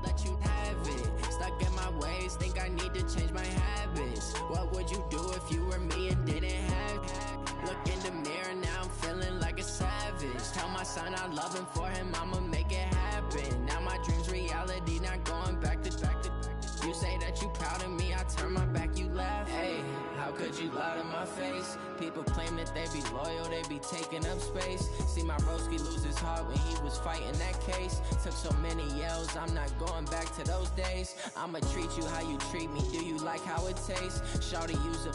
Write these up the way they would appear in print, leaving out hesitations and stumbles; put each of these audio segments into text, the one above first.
let you have it. Stuck in my ways, think I need to change my habits. What would you do if you were me and didn't have it? Look in the mirror, now I'm feeling like a savage. Tell my son I love him, for him I'ma make it happen. Now my dream's reality, not going back to. You say that you proud of me, I turn my back, you laugh. Hey, how could you lie to my face? People claim that they be loyal, they be taking up space. See my broski lose his heart when he was fighting that case. Took so many yells, I'm not going back to those days. I'ma treat you how you treat me, do you like how it tastes? Shawty, use a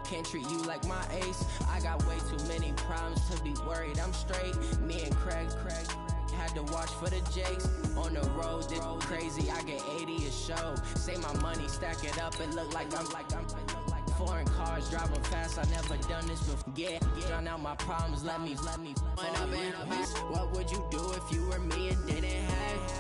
can't treat you like my ace. I got way too many problems to be worried, I'm straight. Me and Craig had to watch for the Jakes. On the road, this crazy, I get 80 a show. Say my money, stack it up, and look like I'm foreign cars, driving fast, I never done this before. Yeah, drown out my problems, let me What would you do if you were me and didn't have it?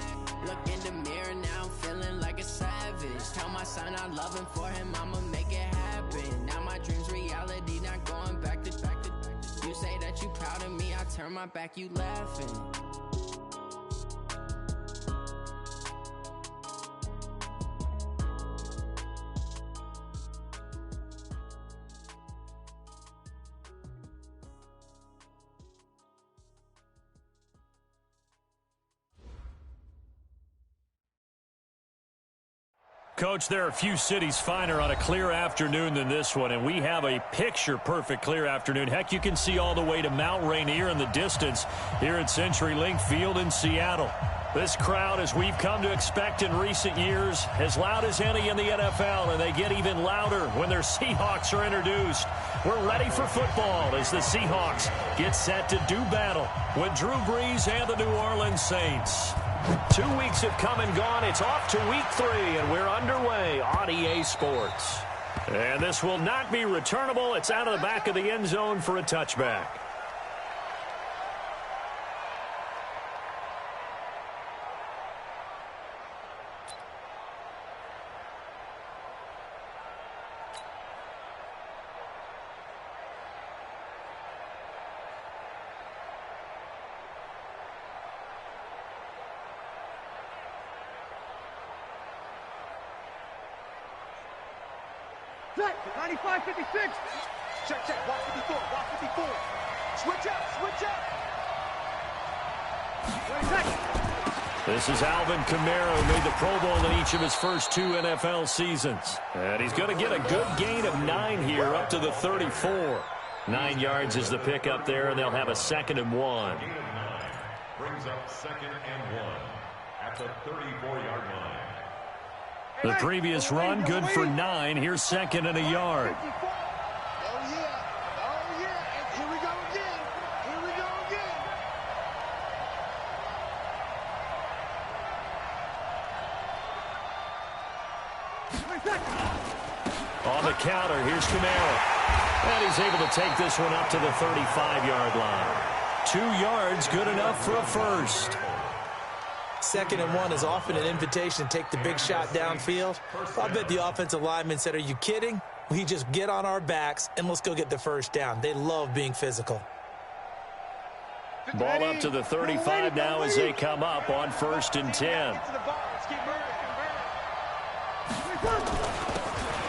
Look in the mirror, now I'm feeling like a savage. Tell my son I love him, for him I'ma make it happen. Now my dream's reality, not going back to. You say that you proud of me, I turn my back, you laughing. Coach, there are a few cities finer on a clear afternoon than this one, and we have a picture-perfect clear afternoon. Heck, you can see all the way to Mount Rainier in the distance here at CenturyLink Field in Seattle. This crowd, as we've come to expect in recent years, as loud as any in the NFL, and they get even louder when their Seahawks are introduced. We're ready for football as the Seahawks get set to do battle with Drew Brees and the New Orleans Saints. 2 weeks have come and gone. It's off to week 3, and we're underway on EA Sports. And this will not be returnable. It's out of the back of the end zone for a touchback. Set, 95-56. Check, watch 54, watch 54. Switch up. 20 seconds. This is Alvin Kamara, who made the Pro Bowl in each of his first 2 NFL seasons. And he's going to get a good gain of 9 here, up to the 34. 9 yards is the pickup there, and they'll have a 2nd and 1. Brings up 2nd and 1 at the 34-yard line. The previous run, good for 9. Here's 2nd and a yard. Oh, yeah. And here we go again. On the counter, here's Kamara. And he's able to take this one up to the 35-yard line. 2 yards, good enough for a first. 2nd and 1 is often an invitation to take the big shot downfield. I bet the offensive lineman said, are you kidding? We just get on our backs and let's go get the first down. They love being physical. Ball up to the 35 now as they come up on 1st and 10.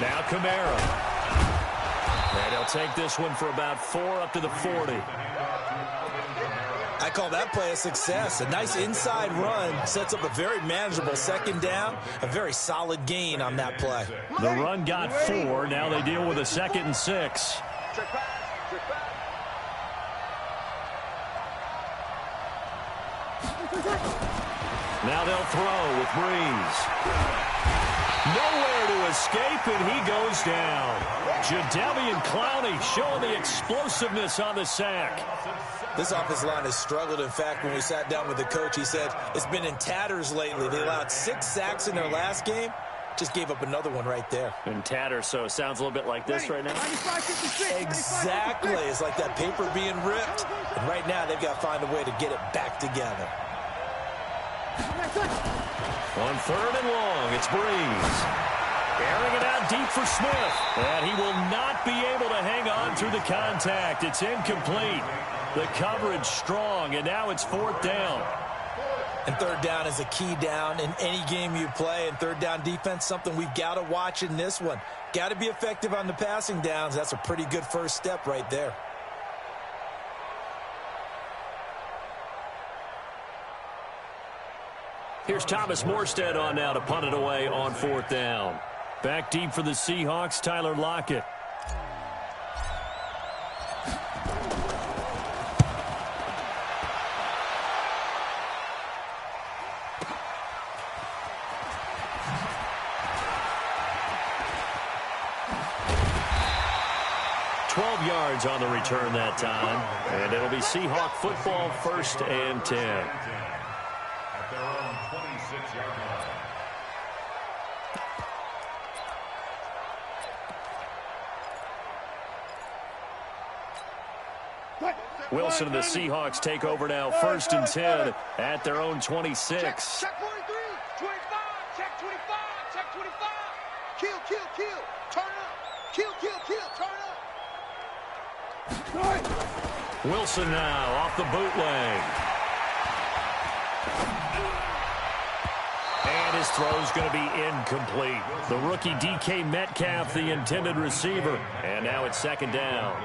Now Kamara. And he'll take this one for about 4 up to the 40. I call that play a success. A nice inside run sets up a very manageable 2nd down. A very solid gain on that play. The run got 4. Now they deal with a 2nd and 6. Now they'll throw with Brees. Nowhere to escape, and he goes down. Jadeveon Clowney showing the explosiveness on the sack. This offensive line has struggled. In fact, when we sat down with the coach, he said it's been in tatters lately. They allowed 6 sacks in their last game. Just gave up another one right there. In tatters, so it sounds a little bit like this right now. Exactly. It's like that paper being ripped. And right now, they've got to find a way to get it back together. On 3rd and long, it's Brees. Airing it out deep for Smith. And he will not be able to hang on through the contact. It's incomplete. The coverage strong, and now it's 4th down. And third down is a key down in any game you play. And third down defense, something we've got to watch in this one. Got to be effective on the passing downs. That's a pretty good first step right there. Here's Thomas Morstead on now to punt it away on fourth down. Back deep for the Seahawks, Tyler Lockett. Yards on the return that time, and it'll be Seahawk football, 1st and 10. At their own 26-yard line. Wilson and the Seahawks take over now, 1st and 10 at their own 26. Check 43, 25, check 25, check 25. Kill, kill, kill, turn up. Kill, kill, kill, turn up. Wilson now off the bootleg. And his throw's going to be incomplete. The rookie DK Metcalf, the intended receiver. And now it's 2nd down.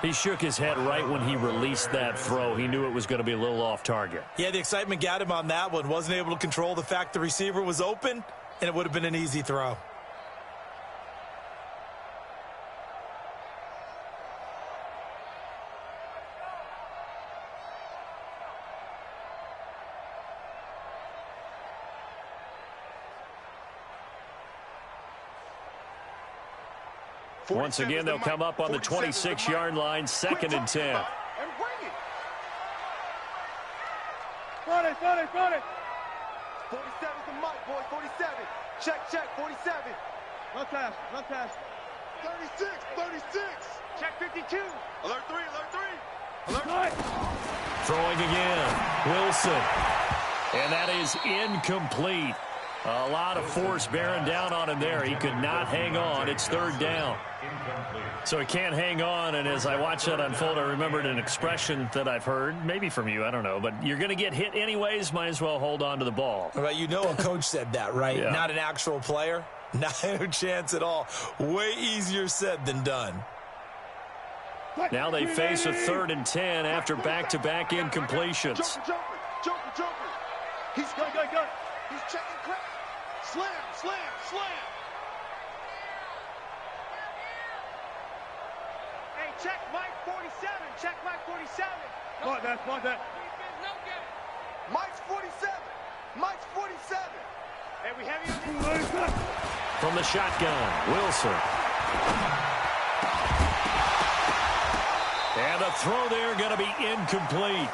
He shook his head right when he released that throw. He knew it was going to be a little off target. Yeah, the excitement got him on that one. Wasn't able to control the fact the receiver was open, and it would have been an easy throw. Once again, they'll come up on the 26-yard line, 2nd and 10. And bring it. Front it. 47's the mic, boy. 47. Check, 47. Run pass. 36. Check 52. Alert 3. Alert 3. Throwing again, Wilson. And that is incomplete. A lot of force bearing down on him there. He could not hang on. It's 3rd down. So he can't hang on, and as I watch that unfold, I remembered an expression that I've heard, maybe from you, I don't know, but you're going to get hit anyways, might as well hold on to the ball. Right, you know a coach said that, right? Yeah. Not an actual player. No chance at all. Way easier said than done. Now they face a 3rd and 10 after back-to-back incompletions. Jumper. He's go. He's checking crap. Slam. Hey, check Mike 47. Check Mike 47. What that? Mike's 47. Hey, we have you. From the shotgun, Wilson. And a throw there going to be incomplete.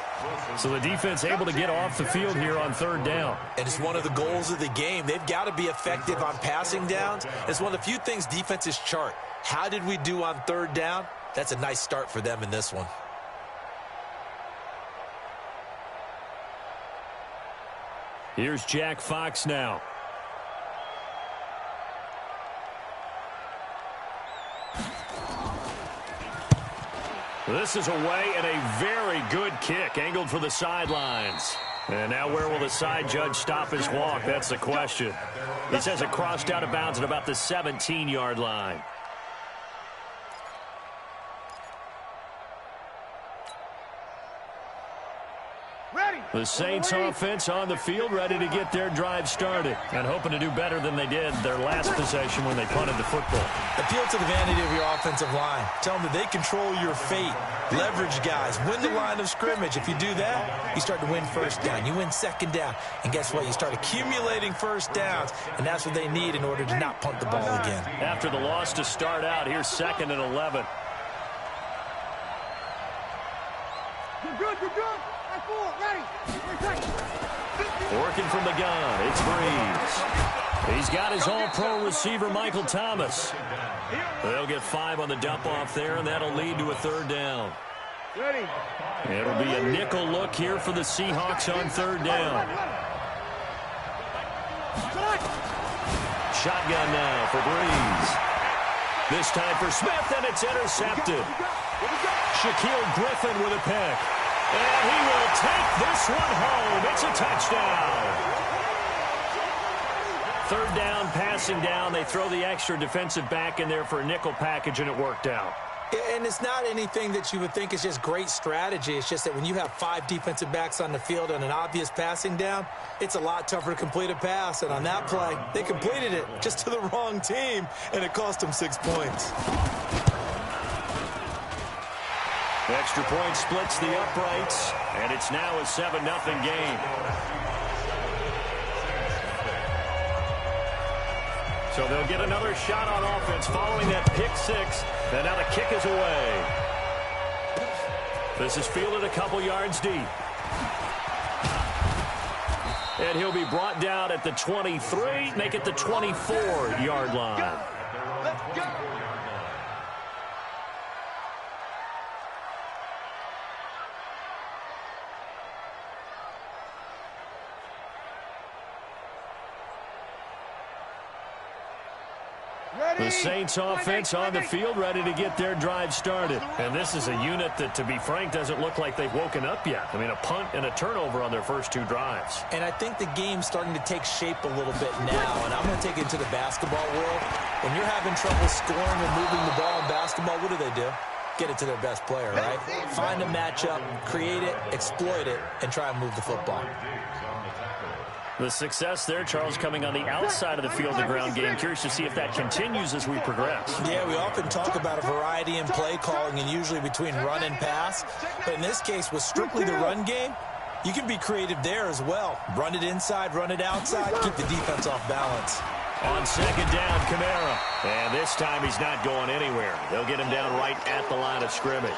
So the defense able to get off the field here on 3rd down. And it's one of the goals of the game. They've got to be effective on passing downs. It's one of the few things defenses chart. How did we do on 3rd down? That's a nice start for them in this one. Here's Jack Fox now. This is away and a very good kick angled for the sidelines. And now where will the side judge stop his walk? That's the question. He says it crossed out of bounds at about the 17-yard line. The Saints offense on the field, ready to get their drive started and hoping to do better than they did their last possession when they punted the football. Appeal to the vanity of your offensive line. Tell them that they control your fate. Leverage guys. Win the line of scrimmage. If you do that, you start to win 1st down. You win 2nd down. And guess what? You start accumulating 1st downs, and that's what they need in order to not punt the ball again. After the loss to start out, here's 2nd and 11. You're good. Working from the gun, it's Breeze. He's got his all-pro receiver, Michael Thomas. They'll get 5 on the dump-off there, and that'll lead to a 3rd down. It'll be a nickel look here for the Seahawks on 3rd down. Shotgun now for Breeze. This time for Smith, and it's intercepted. Shaquille Griffin with a pick. And he will take this one home. It's a touchdown. Third down, passing down. They throw the extra defensive back in there for a nickel package, and it worked out. And it's not anything that you would think is just great strategy. It's just that when you have 5 defensive backs on the field and an obvious passing down, it's a lot tougher to complete a pass. And on that play, they completed it just to the wrong team, and it cost them 6 points. Extra point splits the uprights, and it's now a 7-0 game. So they'll get another shot on offense following that pick 6. And now the kick is away. This is fielded a couple yards deep. And he'll be brought down at the 23, make it the 24-yard line. Let's go. The Saints offense on the field, ready to get their drive started. And this is a unit that, to be frank, doesn't look like they've woken up yet. I mean, a punt and a turnover on their first 2 drives. And I think the game's starting to take shape a little bit now. And I'm going to take it into the basketball world. When you're having trouble scoring or moving the ball in basketball, what do? Get it to their best player, right? Find a matchup, create it, exploit it, and try and move the football. The success there, Charles, coming on the outside of the field, the ground game. Curious to see if that continues as we progress. Yeah, we often talk about a variety in play calling and usually between run and pass. But in this case, with strictly the run game, you can be creative there as well. Run it inside, run it outside, keep the defense off balance. On second down, Kamara. And this time he's not going anywhere. They'll get him down right at the line of scrimmage.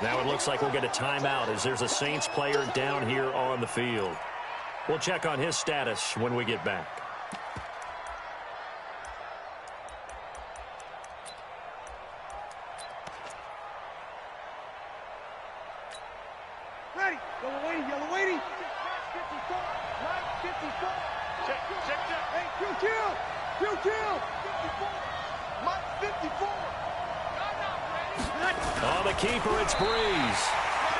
Now it looks like we'll get a timeout as there's a Saints player down here on the field. We'll check on his status when we get back. Ready. Yellow waiting. 54. Right, 54. Check. Hey, kill. 54. Mike, 54. On the keeper, it's Breeze.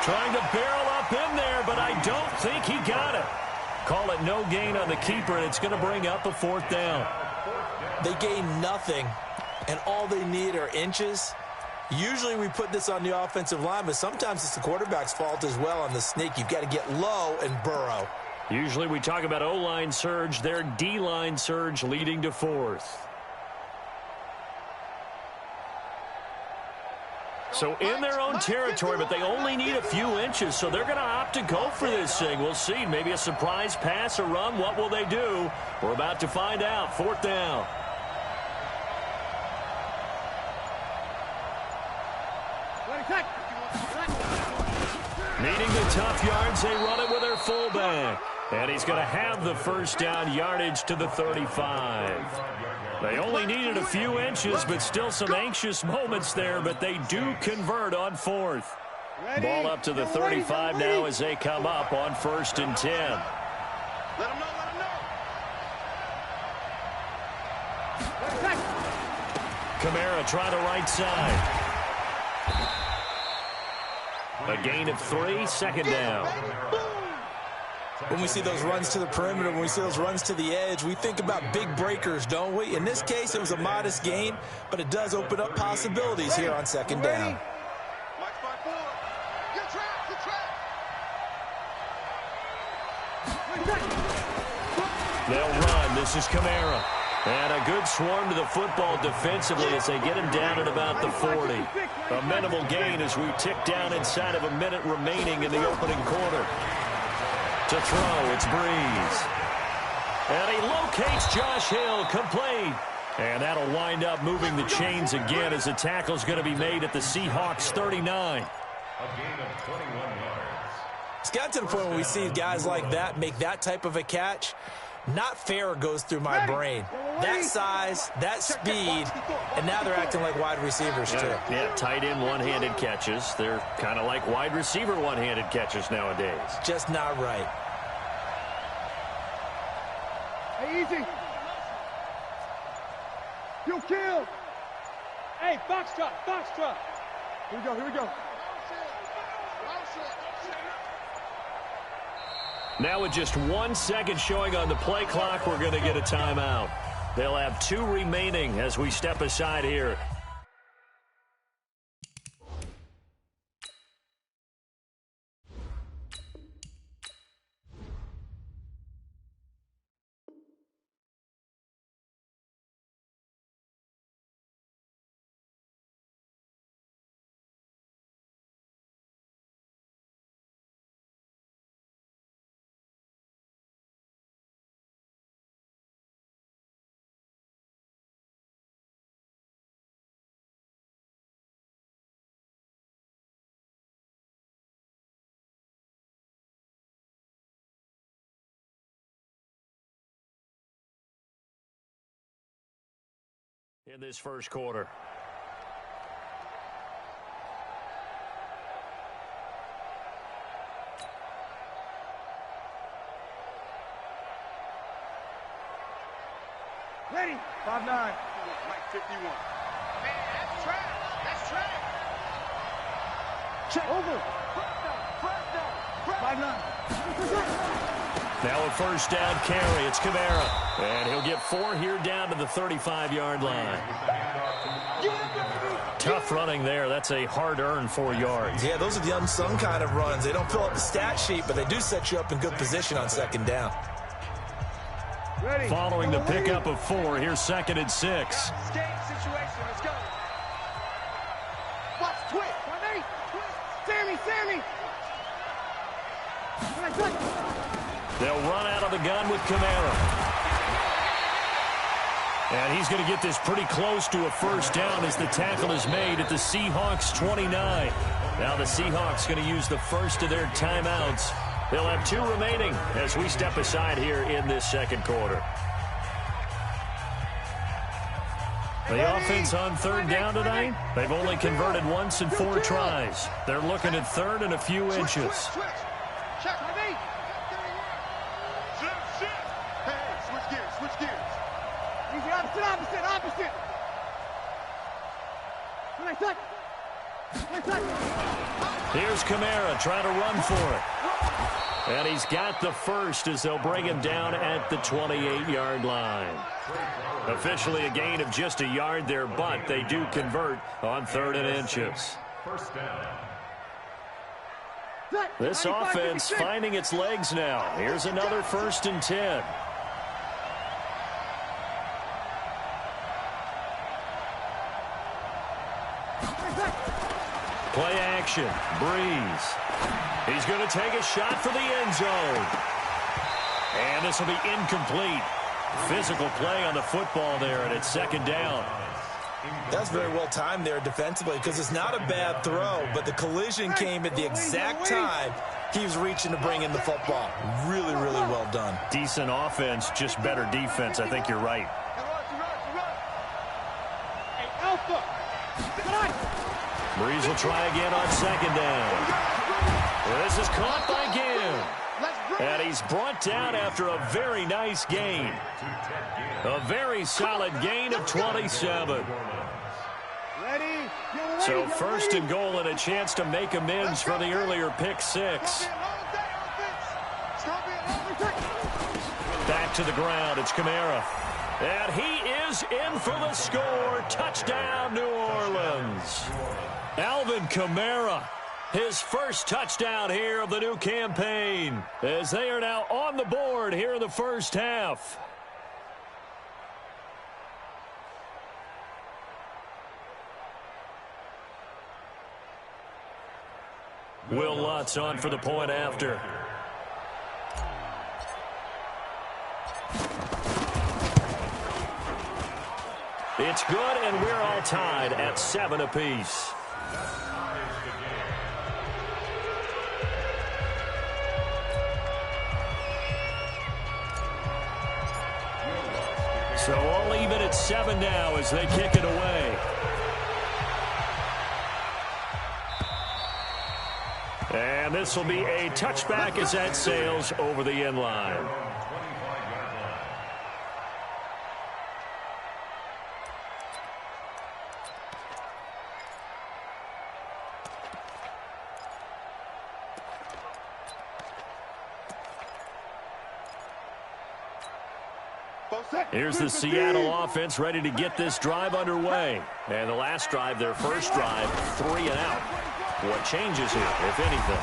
Trying to barrel up in there, but I don't think he got it. Call it no gain on the keeper, and it's going to bring up a 4th down. They gain nothing, and all they need are inches. Usually we put this on the offensive line, but sometimes it's the quarterback's fault as well on the sneak. You've got to get low and burrow. Usually we talk about O-line surge, their D-line surge leading to 4th. So in their own territory, but they only need a few inches, so they're going to opt to go for this thing. We'll see. Maybe a surprise pass or run. What will they do? We're about to find out. 4th down. Needing the tough yards, they run it with their fullback. And he's going to have the first down, yardage to the 35. They only needed a few inches, but still some anxious moments there, but they do convert on 4th. Ball up to the 35 now as they come up on 1st and 10. Let him know. Kamara trying to right side. A gain of 3, 2nd down. When we see those runs to the perimeter, when we see those runs to the edge, we think about big breakers, don't we? In this case, it was a modest gain, but it does open up possibilities here on 2nd down. They'll run. This is Kamara. And a good swarm to the football defensively as they get him down at about the 40. A minimal gain as we tick down inside of a minute remaining in the opening quarter. To throw, it's Breeze. And he locates Josh Hill, complete. And that'll wind up moving the chains again as the tackle's going to be made at the Seahawks 39. A gain of 21 yards. It's got to the point where we see guys like that make that type of a catch. Not fair goes through my brain. That size, that speed, and now they're acting like wide receivers too. Yeah, tight end one-handed catches. They're kind of like wide receiver one-handed catches nowadays. Just not right. Hey, easy. You kill. Hey, box truck. Here we go. Now with just 1 second showing on the play clock, we're going to get a timeout. They'll have 2 remaining as we step aside here. In this first quarter. Ready. 5'9". Mike 51. Man, that's trash. That's trash. Check. Over. First down. 5'9". Now a first down carry. It's Kamara. And he'll get 4 here down to the 35-yard line. Tough running there. That's a hard-earned 4 yards. Yeah, those are the unsung kind of runs. They don't fill up the stat sheet, but they do set you up in good position on second down. Ready. Following the pickup of 4, here's 2nd and 6. Game situation. Let's go. Watch twist. Sammy. They'll run out of the gun with Kamara. And he's going to get this pretty close to a first down as the tackle is made at the Seahawks 29. Now the Seahawks going to use the first of their timeouts. They'll have 2 remaining as we step aside here in this second quarter. The offense on third down tonight, they've only converted once in 4 tries. They're looking at third and a few inches. Check with me. Hey, switch gears. Easy, opposite. Here's Kamara trying to run for it. And he's got the first as they'll bring him down at the 28-yard line. Officially a gain of just a yard there, but they do convert on 3rd and inches. First down. This offense finding its legs now. Here's another 1st and 10. Play action. Breeze. He's going to take a shot for the end zone. And this will be incomplete. Physical play on the football there, and it's 2nd down. That's very well timed there defensively because it's not a bad throw, but the collision came at the exact time he was reaching to bring in the football. Really, really well done. Decent offense, just better defense. I think you're right. Breeze will try again on 2nd down. This is caught by Gibb. And he's brought down after a very nice gain. A very solid gain of 27. So 1st and goal and a chance to make amends for the earlier pick 6. Back to the ground. It's Kamara. And he is in for the score. Touchdown, New Orleans. Alvin Kamara, his first touchdown here of the new campaign, as they are now on the board here in the first half. Will Lutz on for the point after. It's good, and we're all tied at 7 apiece. So all even at 7 now as they kick it away. And this will be a touchback as that sails over the end line. Here's the Seattle offense ready to get this drive underway. And the last drive, their first drive, 3 and out. What changes here, if anything?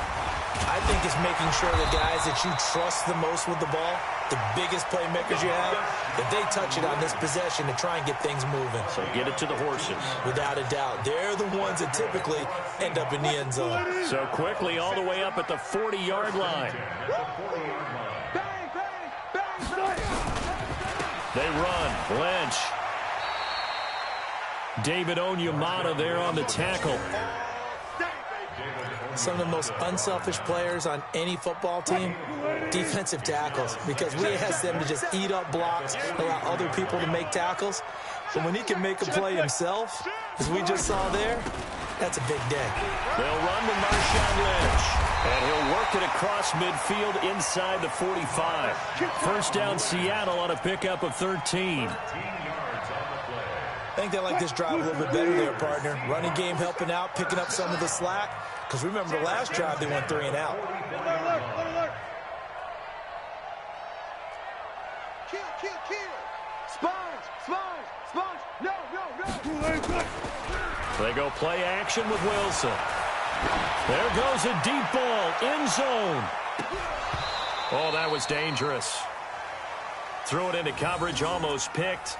I think it's making sure the guys that you trust the most with the ball, the biggest playmakers you have, that they touch it on this possession to try and get things moving. So get it to the horses. Without a doubt. They're the ones that typically end up in the end zone. So quickly all the way up at the 40-yard line. They run. Lynch. David Onyemata there on the tackle. Some of the most unselfish players on any football team, defensive tackles, because we ask them to just eat up blocks, allow other people to make tackles. But when he can make a play himself, as we just saw there, that's a big day. They'll run with Marshawn Lynch, and he'll work it across midfield inside the 45. First down, Seattle on a pickup of 13. I think they like this drive a little bit better there, partner. Running game helping out, picking up some of the slack. Because remember, the last drive, they went 3 and out. Kill. Sponge. No. They go play action with Wilson. There goes a deep ball, end zone. Oh, that was dangerous. Threw it into coverage, almost picked.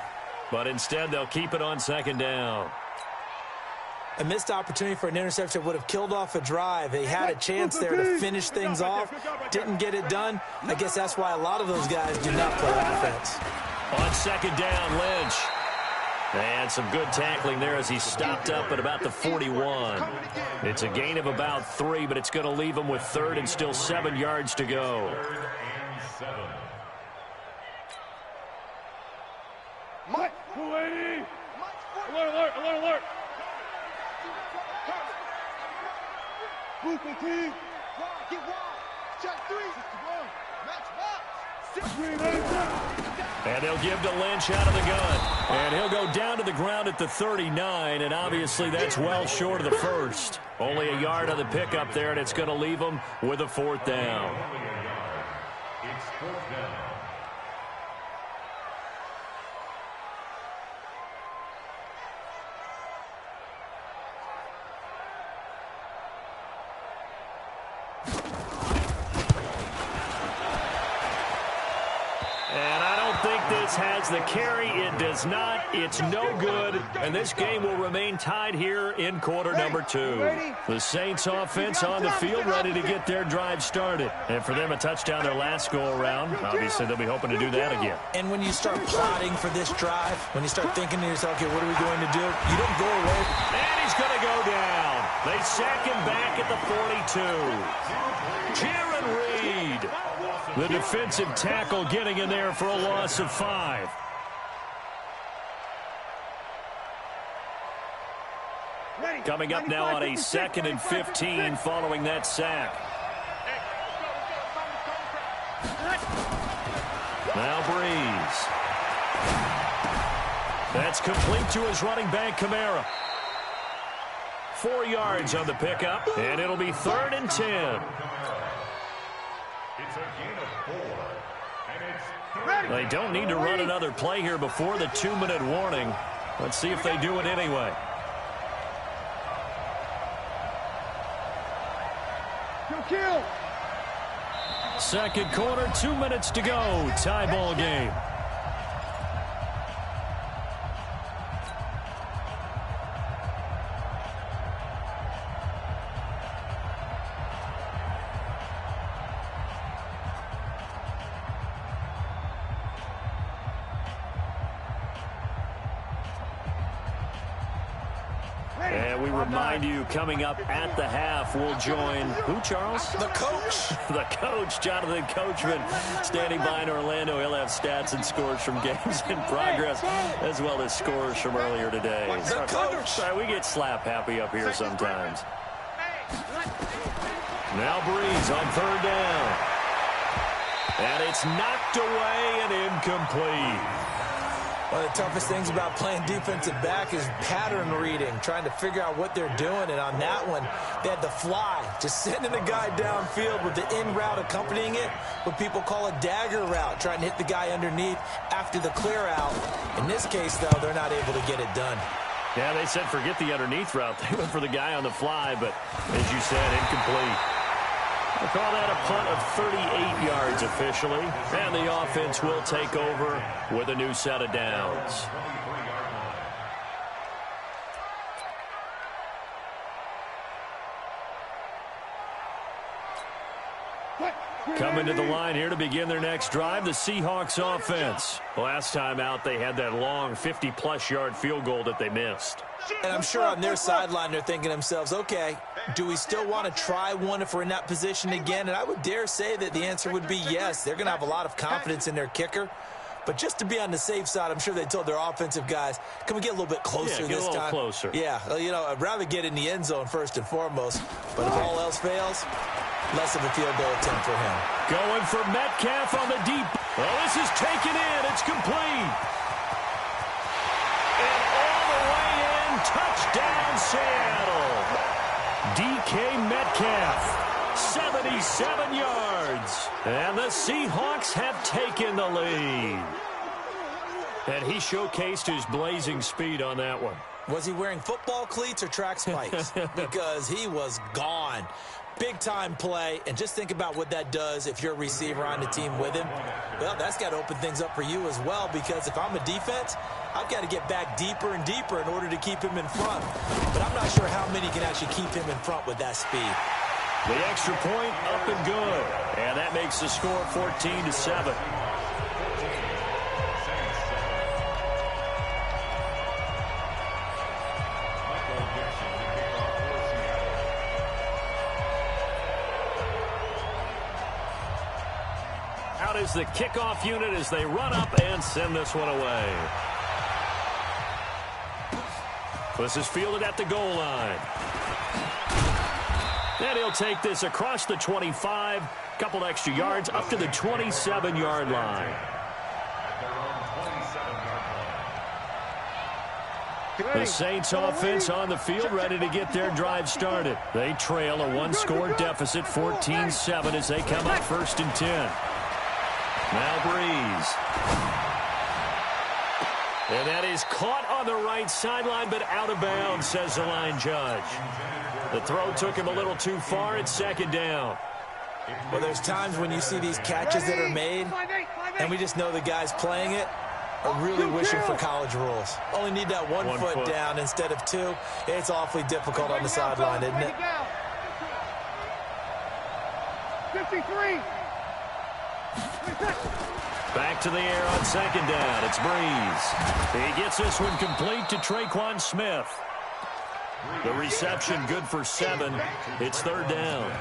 But instead, they'll keep it on second down. A missed opportunity for an interception would have killed off a drive. They had a chance there to finish things off. Didn't get it done. I guess that's why a lot of those guys do not play offense. On second down, Lynch. And some good tackling there as he stopped up at about the 41. It's a gain of about 3, but it's going to leave him with 3rd and still 7 yards to go. 3rd and 7. Mike. 280. Alert. Blue 15. Get wide. Check 3. Match box. And they'll give to Lynch out of the gun. And he'll go down to the ground at the 39, and obviously that's well short of the first. Only a yard on the pickup there, and it's going to leave them with a 4th down. It's 4th down. Has the carry. It does not. It's no good. And this game will remain tied here in quarter number 2. The Saints offense on the field ready to get their drive started. And for them, a touchdown their last go-around. Obviously, they'll be hoping to do that again. And when you start plotting for this drive, when you start thinking to yourself, okay, what are we going to do? You don't go away. And he's going to go down. They sack him back at the 42. Jaron Reed, the defensive tackle, getting in there for a loss of 5. Coming up now on a 2nd and 15 following that sack. Now Breeze. That's complete to his running back, Kamara. 4 yards on the pickup, and it'll be 3rd and 10. It's a gain of 4. And it's They don't need to run another play here before the 2-minute warning. Let's see if they do it anyway. Kill. Second quarter, 2 minutes to go. Tie ball game. And we remind you, coming up at the half, we'll join who, Charles? The coach. The coach, Jonathan Coachman, standing by in Orlando. He'll have stats and scores from games in progress, as well as scores from earlier today. The coach. Sorry, we get slap happy up here sometimes. Now Breeze on 3rd down. And it's knocked away and incomplete. One of the toughest things about playing defensive back is pattern reading, trying to figure out what they're doing. And on that one, they had to fly, just sending a guy downfield with the in route accompanying it, what people call a dagger route, trying to hit the guy underneath after the clear out. In this case, though, they're not able to get it done. Yeah, they said forget the underneath route. They went for the guy on the fly, but as you said, incomplete. We'll call that a punt of 38 yards officially, and the offense will take over with a new set of downs. Coming to the line here to begin their next drive, the Seahawks offense. Last time out, they had that long 50-plus yard field goal that they missed. And I'm sure on their sideline, they're thinking to themselves, okay, do we still want to try one if we're in that position again? And I would dare say that the answer would be yes. They're going to have a lot of confidence in their kicker. But just to be on the safe side, I'm sure they told their offensive guys, can we get a little bit closer this time? Closer. Yeah, you know, I'd rather get in the end zone first and foremost. But if all else fails, less of a field goal attempt for him. Going for Metcalf on the deep. Oh, this is taken in. It's complete. And all the way in, touchdown Seattle. DK Metcalf, 77 yards. And the Seahawks have taken the lead. And he showcased his blazing speed on that one. Was he wearing football cleats or track spikes? Because he was gone. Big-time play, and just think about what that does if you're a receiver on the team with him. Well, that's got to open things up for you as well, because if I'm a defense, I've got to get back deeper and deeper in order to keep him in front. But I'm not sure how many can actually keep him in front with that speed. The extra point up and good, and that makes the score 14-7. Is the kickoff unit as they run up and send this one away. This is fielded at the goal line. And he'll take this across the 25, couple extra yards up to the 27-yard line. The Saints offense on the field ready to get their drive started. They trail a one-score deficit, 14-7, as they come up 1st and 10. Now Breeze. And that is caught on the right sideline, but out of bounds, says the line judge. The throw took him a little too far. It's 2nd down. Well, there's times when you see these catches that are made, and we just know the guys playing it are really wishing for college rules. Only need that one foot down instead of two. It's awfully difficult on the sideline, isn't it? 53. Back to the air on 2nd down. It's Breeze. He gets this one complete to Traquan Smith. The reception good for 7. It's 3rd down.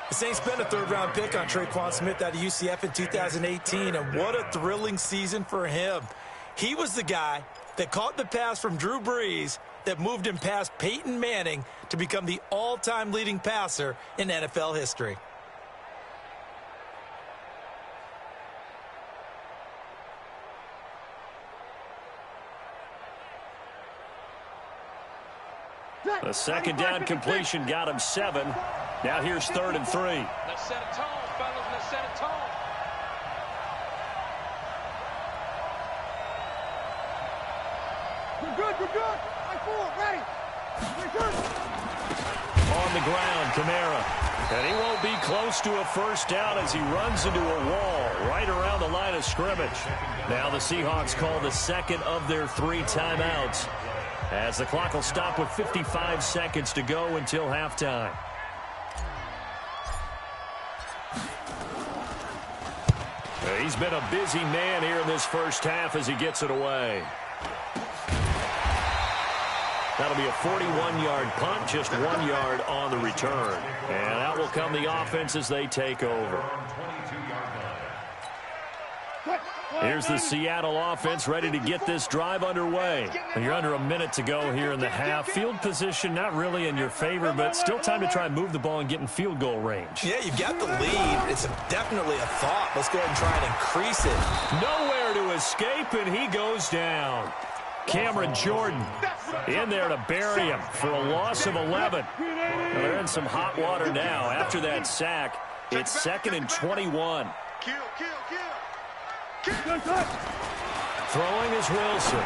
The Saints spent a 3rd-round pick on Traquan Smith out of UCF in 2018, and what a thrilling season for him. He was the guy that caught the pass from Drew Brees that moved him past Peyton Manning to become the all-time leading passer in NFL history. The 2nd down completion got him 7. Now here's 3rd and 3. Let's set a tone, fellas. Let's set a tone. We're good. We're good. I-4, ready. Return. On the ground, Kamara. And he won't be close to a 1st down as he runs into a wall right around the line of scrimmage. Now the Seahawks call the 2nd of their 3 timeouts, as the clock will stop with 55 seconds to go until halftime. He's been a busy man here in this 1st half as he gets it away. That'll be a 41-yard punt, just 1 yard on the return. And out will come the offense as they take over. Here's the Seattle offense ready to get this drive underway. And you're under a minute to go here in the half. Field position not really in your favor, but still time to try and move the ball and get in field goal range. Yeah, you've got the lead. It's definitely a thought. Let's go ahead and try and increase it. Nowhere to escape, and he goes down. Cameron Jordan in there to bury him for a loss of 11. Well, they're in some hot water now. After that sack, it's 2nd and 21. Throwing is Wilson.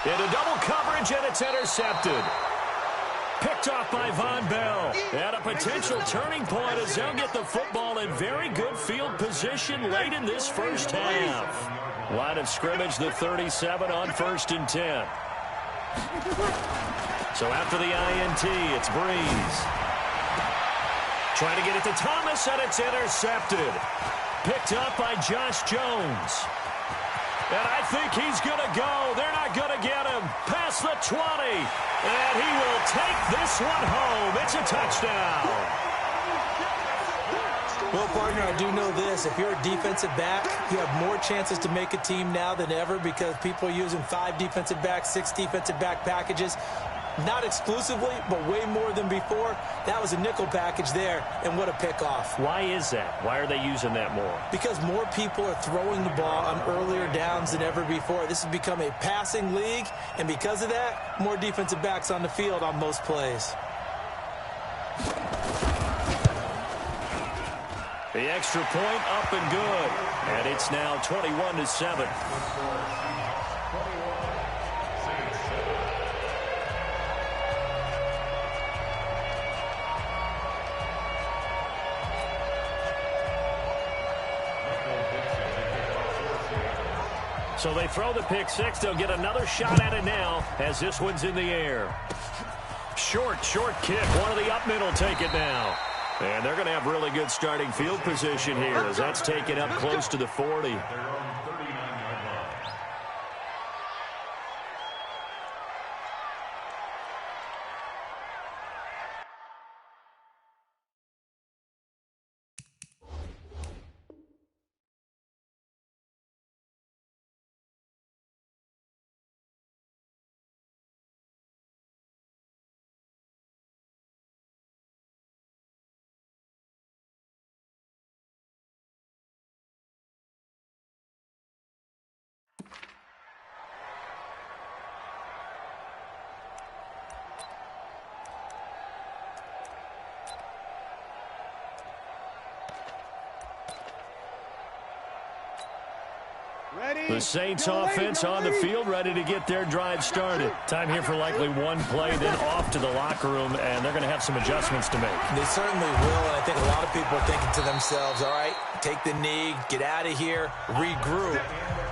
Into double coverage, and it's intercepted. Picked off by Von Bell. And a potential turning point as they'll get the football in very good field position late in this first half. Line of scrimmage, the 37 on 1st and 10. So after the INT, it's Breeze. Trying to get it to Thomas, and it's intercepted. Picked up by Josh Jones. And I think he's going to go. They're not going to get him. Past the 20. And he will take this one home. It's a touchdown. Well, partner, I do know this. If you're a defensive back, you have more chances to make a team now than ever because people are using 5 defensive backs, 6 defensive back packages. Not exclusively, but way more than before. That was a nickel package there, and what a pickoff. Why is that? Why are they using that more? Because more people are throwing the ball on earlier downs than ever before. This has become a passing league, and because of that, more defensive backs on the field on most plays. The extra point up and good. And it's now 21-7. So they throw the pick six. They'll get another shot at it now as this one's in the air. Short kick. One of the up middle take it now. And they're going to have really good starting field position here as that's taken up close to the 40. The Saints offense on the field, ready to get their drive started. Time here for likely one play, then off to the locker room, and they're going to have some adjustments to make. They certainly will, and I think a lot of people are thinking to themselves, all right, take the knee, get out of here, regroup.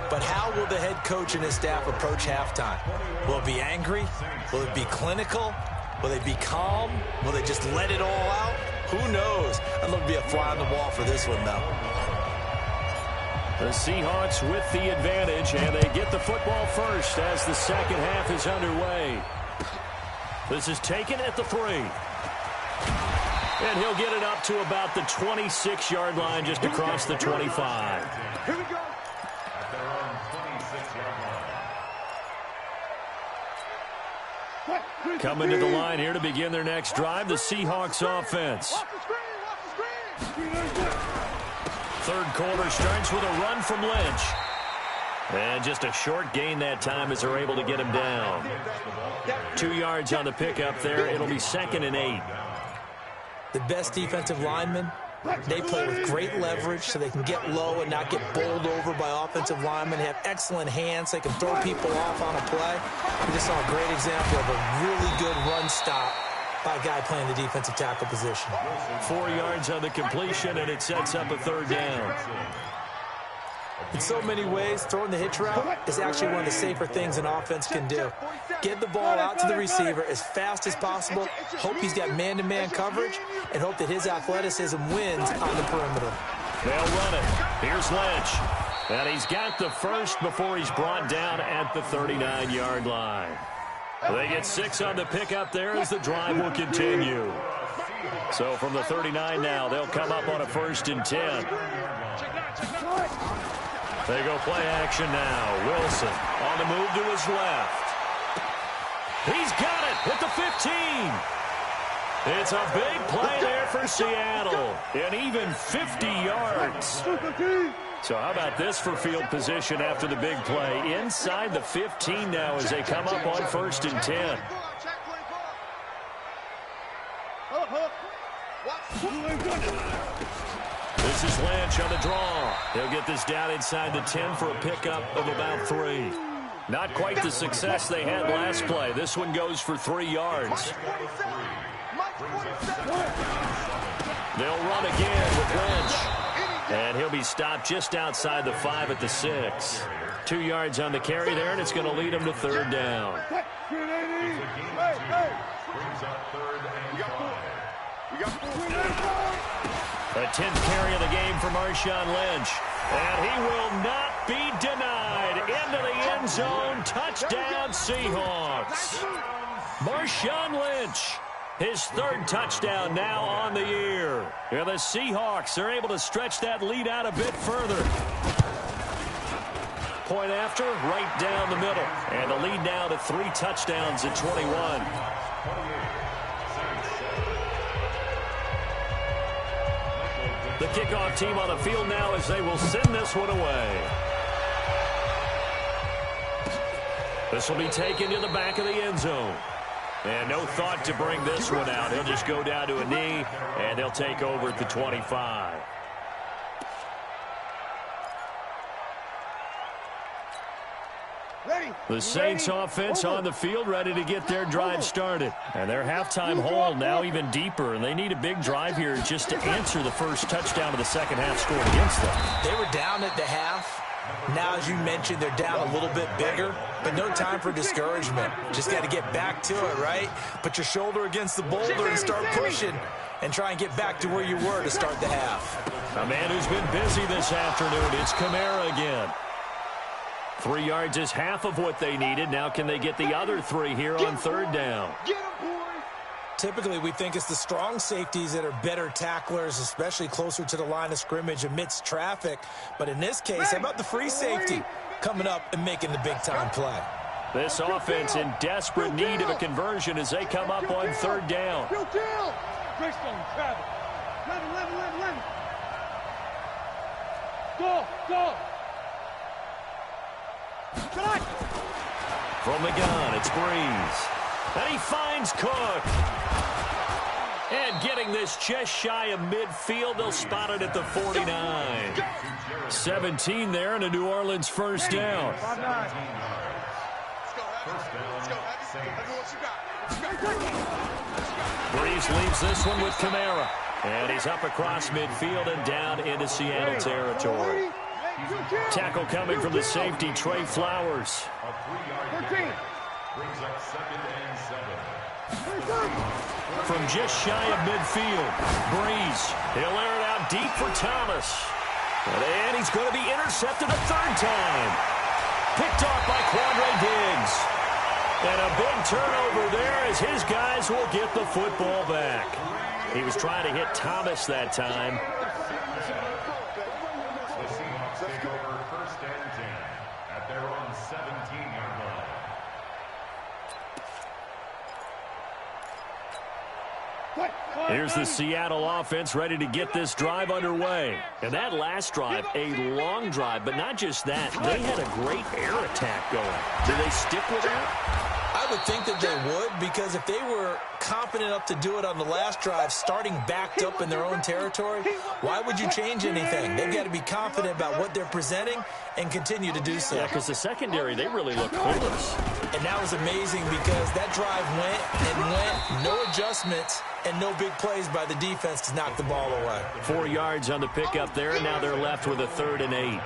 But how will the head coach and his staff approach halftime? Will it be angry? Will it be clinical? Will they be calm? Will they just let it all out? Who knows? I'd love to be a fly on the wall for this one, though. The Seahawks with the advantage, and they get the football first as the second half is underway. This is taken at the 3. And he'll get it up to about the 26-yard line, just across the 25. Here we go. At their own 26-yard line. Coming to the line here to begin their next drive, the Seahawks offense. Watch the screen. Third quarter starts with a run from Lynch. And just a short gain that time as they're able to get him down. 2 yards on the pickup there. It'll be 2nd and 8. The best defensive linemen, they play with great leverage so they can get low and not get bowled over by offensive linemen. They have excellent hands. They can throw people off on a play. We just saw a great example of a really good run stop by a guy playing the defensive tackle position. 4 yards on the completion, and it sets up a 3rd down. In so many ways, throwing the hitch route is actually one of the safer things an offense can do. Get the ball out to the receiver as fast as possible, hope he's got man-to-man coverage, and hope that his athleticism wins on the perimeter. They'll run it. Here's Lynch. And he's got the first before he's brought down at the 39-yard line. They get 6 on the pickup there as the drive will continue. So from the 39 now, they'll come up on a 1st and 10. They go play action now. Wilson on the move to his left. He's got it at the 15. It's a big play there for Seattle. And even 50 yards. So how about this for field position after the big play? Inside the 15 now as they come up on 1st and 10. This is Lynch on the draw. He'll get this down inside the 10 for a pickup of about 3. Not quite the success they had last play. This one goes for 3 yards. They'll run again with Lynch. And he'll be stopped just outside the 5 at the 6. 2 yards on the carry there, and it's going to lead him to 3rd down. A 10th carry of the game for Marshawn Lynch. And he will not be denied. Into the end zone. Touchdown, Seahawks. Marshawn Lynch. His 3rd touchdown now on the year. And the Seahawks are able to stretch that lead out a bit further. Point after, right down the middle. And the lead now to 3 touchdowns at 21. The kickoff team on the field now as they will send this one away. This will be taken to the back of the end zone. And no thought to bring this one out. He'll just go down to a knee, and they'll take over at the 25. The Saints offense on the field ready to get their drive started. And their halftime hole now even deeper, and they need a big drive here just to answer the first touchdown of the second half scored against them. They were down at the half. Now, as you mentioned, they're down a little bit bigger, but no time for discouragement. Just got to get back to it, right? Put your shoulder against the boulder and start pushing and try and get back to where you were to start the half. A man who's been busy this afternoon, it's Kamara again. 3 yards is half of what they needed. Now can they get the other 3 here on 3rd down? Typically, we think it's the strong safeties that are better tacklers, especially closer to the line of scrimmage amidst traffic. But in this case, how about the free safety coming up and making the big-time play? This offense in desperate need of a conversion as they come up on 3rd down. Go! From the gun, it's Breeze. And he finds Cook. And getting this just shy of midfield, they'll spot it at the 49. 17 there and a New Orleans first down. Breeze leaves this one with Kamara. And he's up across midfield and down into Seattle territory. Tackle coming from the safety, Trey Flowers. From just shy of midfield, Breeze. He'll air it out deep for Thomas. And he's going to be intercepted a 3rd time. Picked off by Quandre Diggs. And a big turnover there as his guys will get the football back. He was trying to hit Thomas that time. The Seahawks take over 1st and 10 at their own 17-yard line. Here's the Seattle offense ready to get this drive underway. And that last drive, a long drive, but not just that. They had a great air attack going. Do they stick with that? I would think that they would, because if they were confident enough to do it on the last drive, starting backed up in their own territory, why would you change anything? They've got to be confident about what they're presenting and continue to do so. Yeah, because the secondary, they really look clueless. And that was amazing because that drive went, no adjustments, and no big plays by the defense to knock the ball away. 4 yards on the pickup there, and now they're left with a 3rd and 8.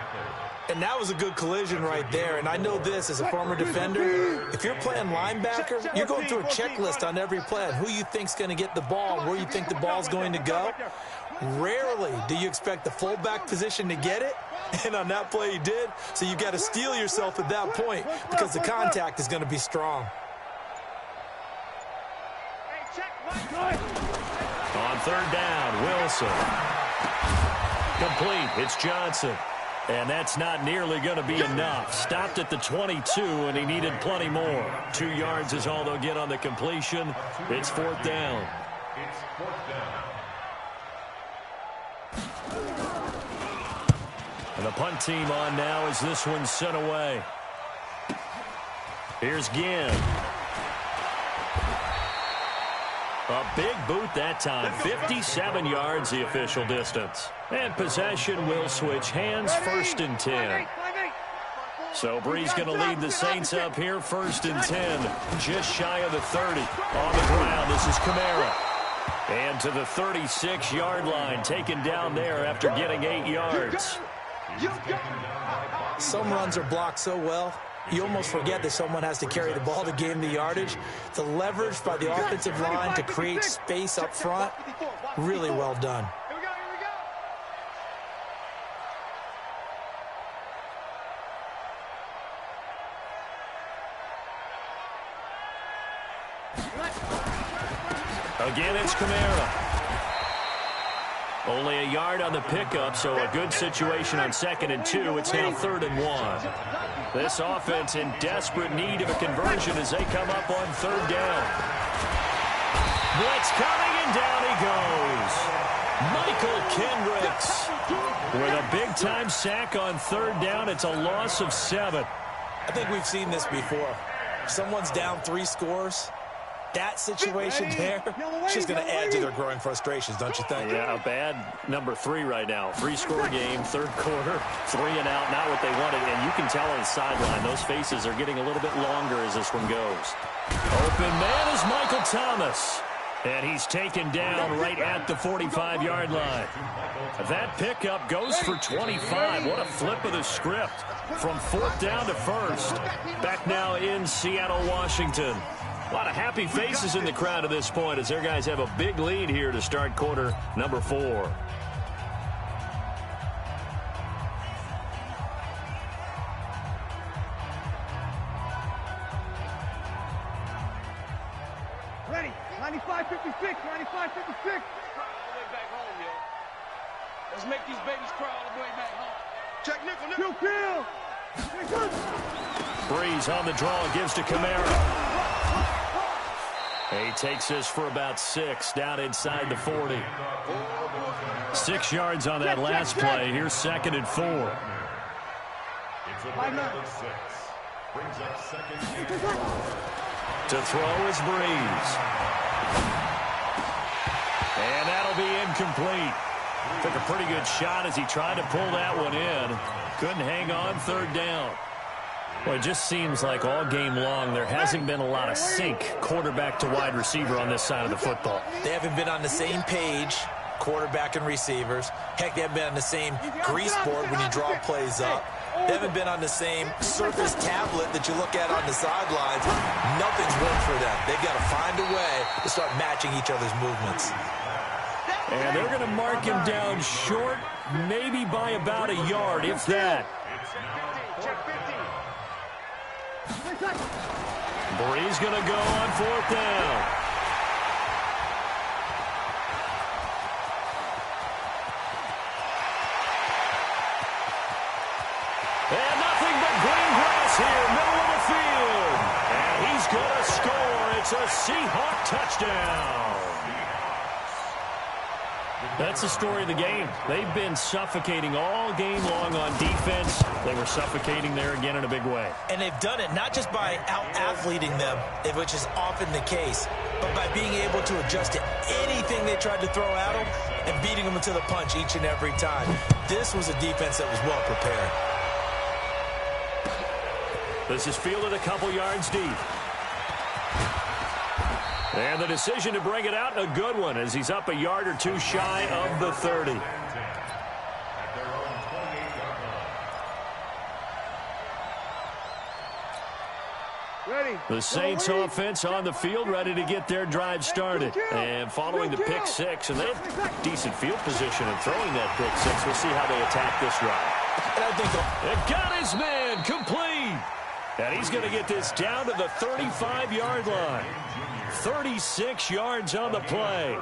And that was a good collision right there. And I know this as a former defender. If you're playing linebacker, you're going through a checklist on every play on who you think's going to get the ball, where you think the ball's going to go. Rarely do you expect the fullback position to get it. And on that play he did. So you got to steel yourself at that point because the contact is going to be strong. On 3rd down, Wilson. Complete. It's Johnson. And that's not nearly going to be enough. Stopped at the 22, and he needed plenty more. 2 yards is all they'll get on the completion. It's 4th down. It's 4th down. And the punt team on now as this one's sent away. Here's Ginn. A big boot that time. 57 yards the official distance. And possession will switch hands, 1st and 10. So Brees going to lead the Saints up here, 1st and 10. Just shy of the 30. On the ground, this is Kamara. And to the 36-yard line, taken down there after getting 8 yards. Some runs are blocked so well, you almost forget that someone has to carry the ball to gain the yardage. The leverage by the offensive line to create space up front, really well done. Again, it's Kamara. Only a yard on the pickup, so a good situation on 2nd and 2. It's now 3rd and 1. This offense in desperate need of a conversion as they come up on 3rd down. Blitz coming, and down he goes. Michael Kendricks with a big-time sack on 3rd down. It's a loss of 7. I think we've seen this before. Someone's down 3 scores. That situation there, it's just going to add to their growing frustrations, don't you think? Yeah, a bad number 3 right now. 3-score game, 3rd quarter, 3 and out, not what they wanted. And you can tell on the sideline, those faces are getting a little bit longer as this one goes. Open man is Michael Thomas. And he's taken down right at the 45-yard line. That pickup goes for 25. What a flip of the script from 4th down to 1st. Back now in Seattle, Washington. A lot of happy faces in the crowd at this point as their guys have a big lead here to start quarter number 4. Ready. 95-56. 95-56. Let's make these babies cry all the way back home. Check nickel. Kill. Brees on the draw, gives to Kamara. He takes this for about 6 down inside the 40. 6 yards on that last play. Here's 2nd and 4. It's a big number 6. Brings up 2nd. To throw is Brees. And that'll be incomplete. Took a pretty good shot as he tried to pull that one in. Couldn't hang on 3rd down. Well, it just seems like all game long there hasn't been a lot of sync quarterback to wide receiver on this side of the football. They haven't been on the same page, quarterback and receivers. Heck, they haven't been on the same grease board when you draw plays up. They haven't been on the same surface tablet that you look at on the sidelines. Nothing's worked for them. They've got to find a way to start matching each other's movements. And they're going to mark him down short, maybe by about a yard, if that. Brees going to go on 4th down. And nothing but green grass here, middle of the field. And he's going to score. It's a Seahawk touchdown. That's the story of the game. They've been suffocating all game long on defense. They were suffocating there again in a big way. And they've done it not just by out-athleting them, which is often the case, but by being able to adjust to anything they tried to throw at them and beating them to the punch each and every time. This was a defense that was well prepared. This is fielded a couple yards deep. And the decision to bring it out, a good one, as he's up a yard or 2 shy of the 30. Ready. The Saints offense on the field, ready to get their drive started. And following the pick 6, and they have decent field position in throwing that pick 6. We'll see how they attack this drive. And I think it got his man complete. And he's going to get this down to the 35-yard line. 36 yards on the play.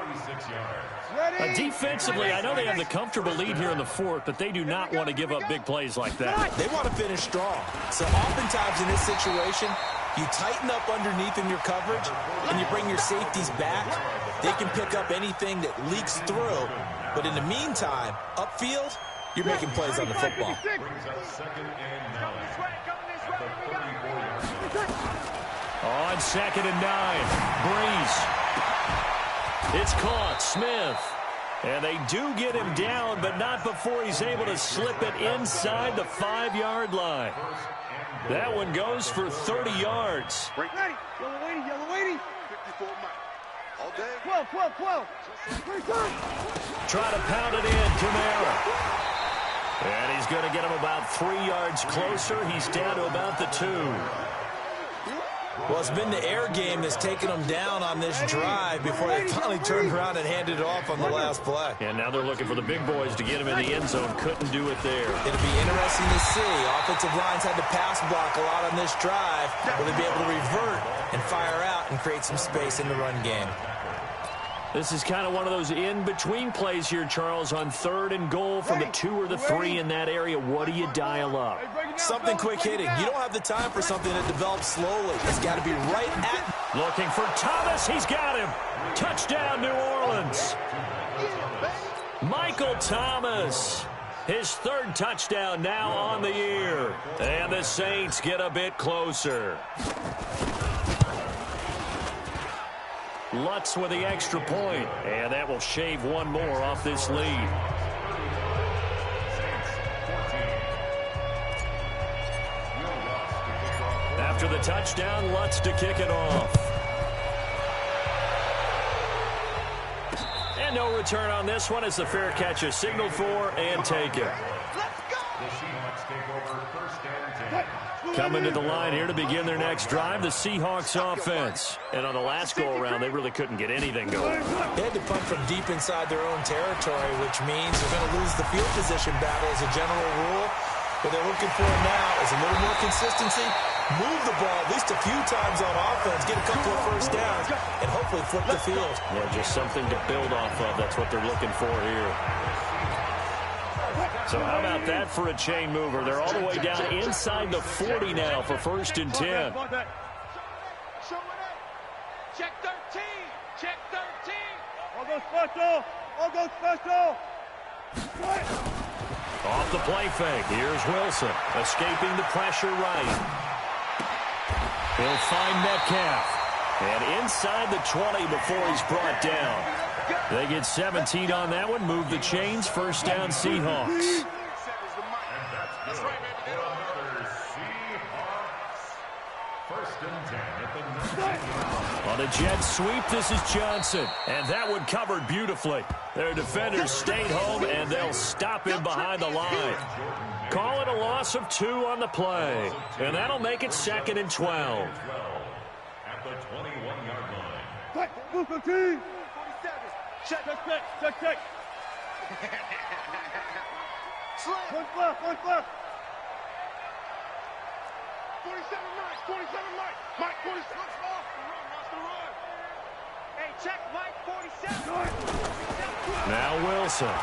Defensively, I know they have the comfortable lead here in the 4th, but they do not want to give up big plays like that. They want to finish strong. So oftentimes in this situation, you tighten up underneath in your coverage, and you bring your safeties back. They can pick up anything that leaks through. But in the meantime, upfield, you're making plays on the football. Brings up second and 9 at the 34-yard line. On 2nd and 9, Breeze. It's caught. Smith. And they do get him down, but not before he's able to slip it inside the 5-yard line. That one goes for 30 yards. Ready. Yellow lady. 54 Mike. All day. 12. Try to pound it in, Kamara. And he's going to get him about 3 yards closer. He's down to about the 2. Well, it's been the air game that's taken them down on this drive before they finally turned around and handed it off on the last play. And now they're looking for the big boys to get him in the end zone. Couldn't do it there. It'll be interesting to see. Offensive lines had to pass block a lot on this drive. Will they be able to revert and fire out and create some space in the run game? This is kind of one of those in-between plays here, Charles, on 3rd and goal from the 2 or the 3 in that area. What do you dial up? Something quick hitting. You don't have the time for something that develops slowly. It's got to be right at... Looking for Thomas. He's got him. Touchdown, New Orleans. Michael Thomas. His 3rd touchdown now on the year. And the Saints get a bit closer. Lutz with the extra point, and that will shave one more off this lead. After the touchdown, Lutz to kick it off. And no return on this one as the fair catch is signaled for and taken. The Seahawks take over 1st and 10. Coming to the line here to begin their next drive, the Seahawks offense. And on the last go-around, they really couldn't get anything going. They had to punt from deep inside their own territory, which means they're going to lose the field position battle as a general rule. What they're looking for now is a little more consistency, move the ball at least a few times on offense, get a couple of first downs, and hopefully flip the field. Yeah, just something to build off of. That's what they're looking for here. So how about that for a chain mover? They're all the way down inside the 40 now for 1st and 10. Show it up. Check 13. Check 13. All goes special. Off the play fake. Here's Wilson. Escaping the pressure right. He'll find Metcalf. And inside the 20 before he's brought down. They get 17 on that one. Move the chains. 1st down, Seahawks. That's right, baby. Another Seahawks. 1st and 10 at the 9. On a jet sweep, this is Johnson. And that one covered beautifully. Their defenders stayed home, and they'll stop him behind the line. Call it a loss of 2 on the play. And that'll make it 2nd and 12. At the 21-yard line. Move the team. Check. One left. 47 Mike. Mike 47. Watch the run. Hey, check Mike 47. Now Wilson.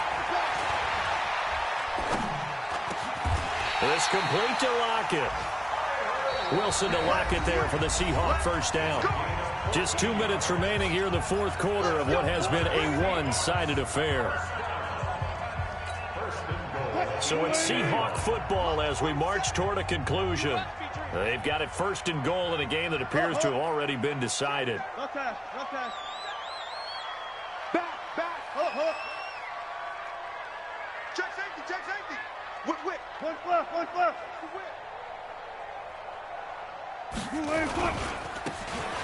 It's complete to Lockett. Wilson to Lockett there for the Seahawk 1st down. Just 2 minutes remaining here in the 4th quarter of what has been a one-sided affair. So it's Seahawk football as we march toward a conclusion. They've got it 1st and goal in a game that appears to have already been decided. No pass. Back. Hold up. Check safety. Whip. One left.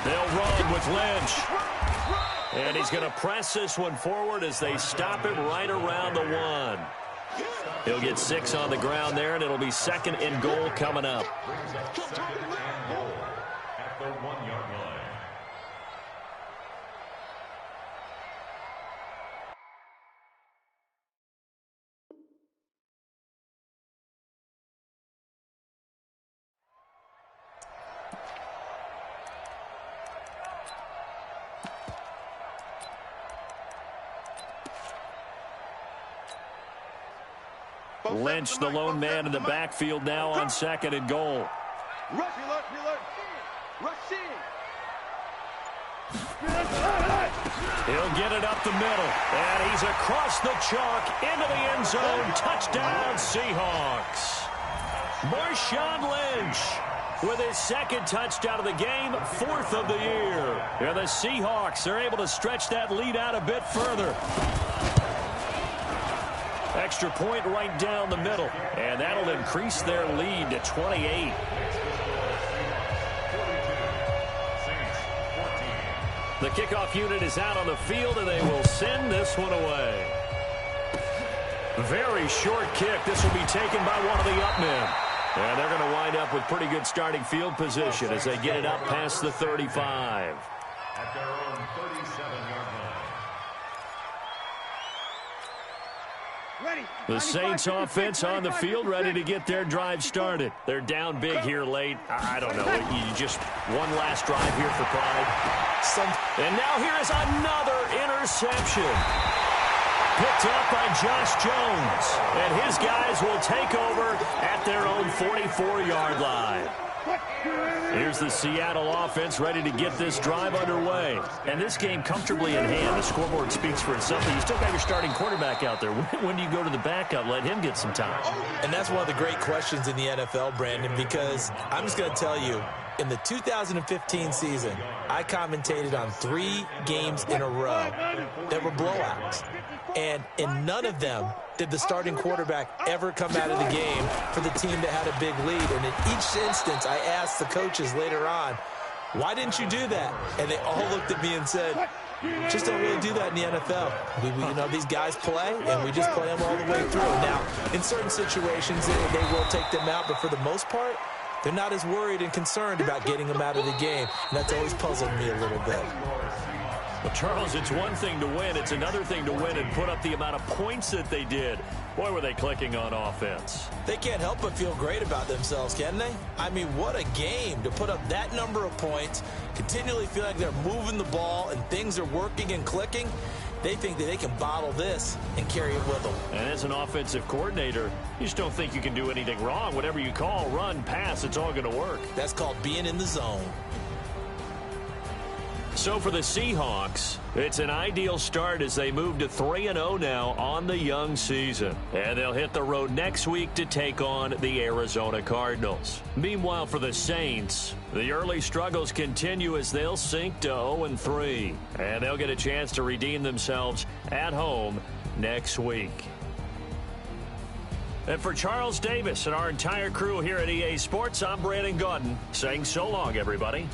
They'll run with Lynch. And he's going to press this one forward as they stop him right around the 1. He'll get 6 on the ground there, and it'll be 2nd and goal coming up. Brings up 2nd and goal at the 1-yard line. Lynch, the lone man in the backfield now on 2nd and goal. Rush in. He'll get it up the middle, and he's across the chalk into the end zone. Touchdown, Seahawks. Marshawn Lynch with his second touchdown of the game, 4th of the year. And the Seahawks are able to stretch that lead out a bit further. Extra point right down the middle, and that'll increase their lead to 28. The kickoff unit is out on the field, and they will send this one away. Very short kick. This will be taken by one of the up men. And they're going to wind up with pretty good starting field position as they get it up past the 35. At their own 37-yard line. The Saints offense on the field, ready to get their drive started. They're down big here late. I don't know. You just one last drive here for pride. And now here is another interception. Picked up by Josh Jones. And his guys will take over at their own 44-yard line. Here's the Seattle offense ready to get this drive underway. And this game comfortably in hand. The scoreboard speaks for itself. But you still got your starting quarterback out there. When do you go to the backup? Let him get some time. And that's one of the great questions in the NFL, Brandon, because I'm just going to tell you, in the 2015 season, I commentated on 3 games in a row that were blowouts. And in none of them did the starting quarterback ever come out of the game for the team that had a big lead. And in each instance, I asked the coaches later on, why didn't you do that? And they all looked at me and said, just don't really do that in the NFL. You know, these guys play, and we just play them all the way through. Now, in certain situations, they will take them out, but for the most part, they're not as worried and concerned about getting them out of the game. And that's always puzzled me a little bit. Well, Charles, it's one thing to win. It's another thing to win and put up the amount of points that they did. Boy, were they clicking on offense. They can't help but feel great about themselves, can they? I mean, what a game to put up that number of points, continually feel like they're moving the ball and things are working and clicking. They think that they can bottle this and carry it with them. And as an offensive coordinator, you just don't think you can do anything wrong. Whatever you call, run, pass, it's all going to work. That's called being in the zone. So for the Seahawks, it's an ideal start as they move to 3-0 now on the young season. And they'll hit the road next week to take on the Arizona Cardinals. Meanwhile, for the Saints, the early struggles continue as they'll sink to 0-3. And they'll get a chance to redeem themselves at home next week. And for Charles Davis and our entire crew here at EA Sports, I'm Brandon Gaudin saying so long, everybody.